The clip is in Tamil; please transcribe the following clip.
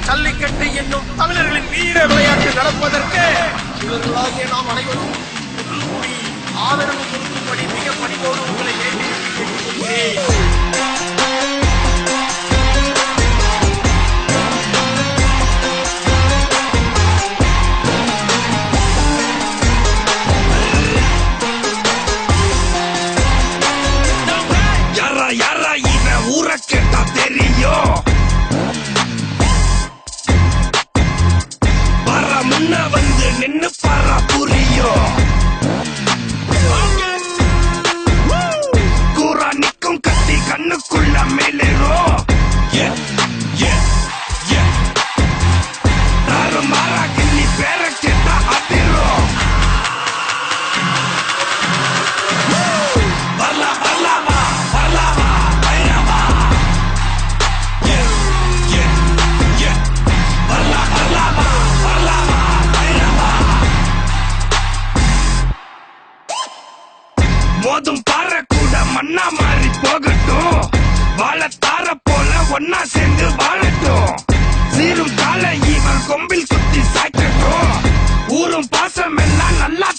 ஜல்லிக்கட்டு என்னும் தமிழர்களின் வீர விளையாட்டு நடப்பதற்கு இவர்களாகிய நாம் அனைவரும் கூடி ஆதரவு கொடுக்கும்படி மிக பணிவோடு உங்களை கேட்டுக்கொள்கிறேன். யாரா இவன் ஊரை கேட்டா தெரியும், வர முன்ன வந்து நின்னு பாரா புரியும். கூரா நிக்கும் கத்தி கண்ணுக்குள்ள மேலேறும். மாறா கிள்ளி பேர கேட்டா அதிரும். மோதும் பாற கூட மண்ணா மாறி போகட்டும், வாழ தார போல ஒன்னா சேர்ந்து வாழட்டும். சீரும் கால இவன் கொம்பில் குத்தி சாய்க்கட்டும், ஊரும் பாசம் எல்லாம் நல்லா